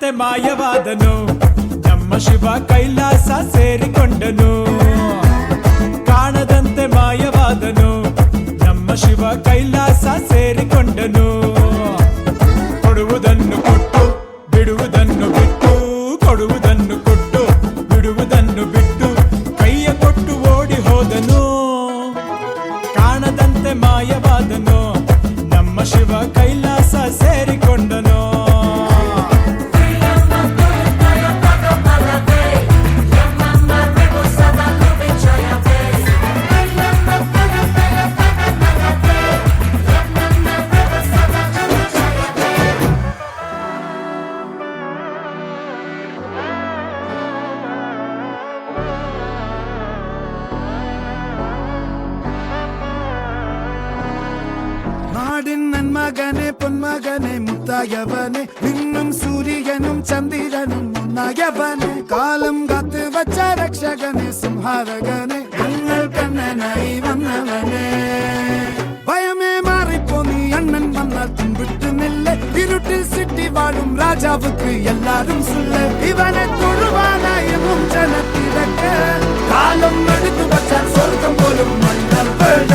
ಕಾಣದಂತೆ ಮಾಯವಾದನು ನಮ್ಮ ಶಿವ ಕೈಲಾಸ ಸೇರಿಕೊಂಡನು ಕಾಣದಂತೆ ಮಾಯವಾದನು ನಮ್ಮ ಶಿವ ಕೈಲಾಸ ಸೇರಿಕೊಂಡನು ಕೊಡುವುದನ್ನು ಕೊಟ್ಟು ಬಿಡುವುದನ್ನು ಬಿಟ್ಟು ಕೊಡುವುದನ್ನು ಕೊಟ್ಟು ಬಿಡುವುದನ್ನು ಬಿಟ್ಟು ಕೈಯ ಕೊಟ್ಟು ಓಡಿ ಹೋದನು ಕಾಣದಂತೆ ಮಾಯವಾದನು ನಮ್ಮ ಶಿವ ಕೈಲಾಸ ಸೇರಿಕೊಂಡನು മകനെ പൊന്മകനെ മുത്തായവനെ നിന്നും സൂര്യനും ചന്ദ്രനും ഒന്നായവനെ കാലം കാത്ത് വച്ച രക്ഷകനെ സംഹാരകനെ ഞങ്ങൾ കണ്ണനായി വന്നവനെ ഭയമേ മാറിപ്പോ നീ അണ്ണൻ വന്നാൽ തുമ്പിട്ട് നില്ല ഇരുട്ടിൽ സിറ്റി വാഴും രാജാവുക്ക് എല്ലാരും സുല്ല ഇവനെ തൊഴുവാനായും ജനത്തിരക്ക് കാലം എടുത്തു വച്ചാൽ സ്വർഗം പോലും മണ്ണൽ വീട്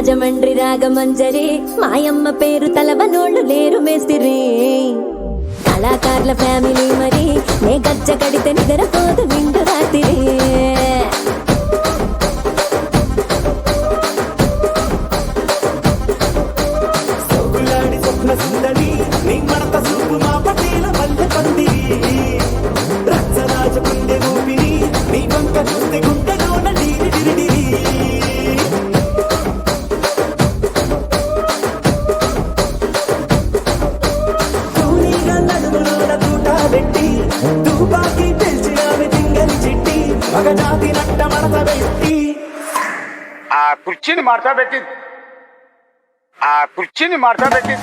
రాజమండ్రి రాగమంజరి మాయమ్మ పేరు తలవనోళ్ళు లేరు మేస్తిరి కళాకారుల ఫ్యామిలీ మరి నే గజ్జ కడితే నిద్రపోదు నిండు రాత్రి కుర్చీని మార్చబెట్టి ఆ కుర్చీని మార్చబెట్టి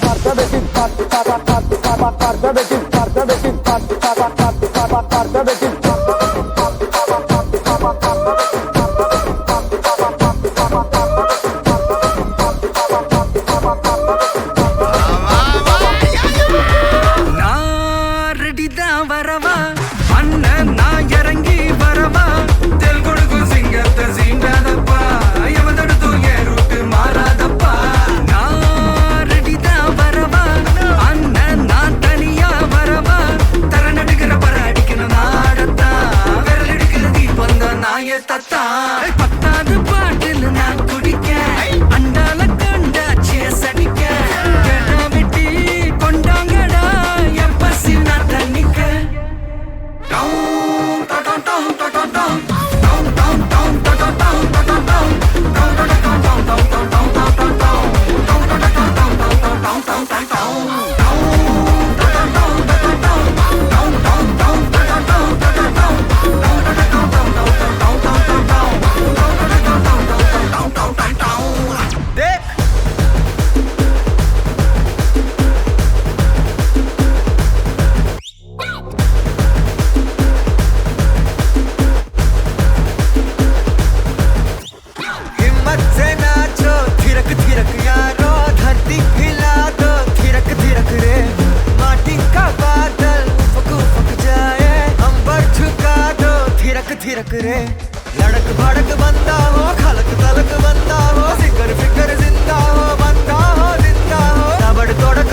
लड़क भड़क बंदा हो खलक तलक बंदा हो फिकर फिकर जिंदा हो बंदा हो जिंदा हो तबड़ तोड़क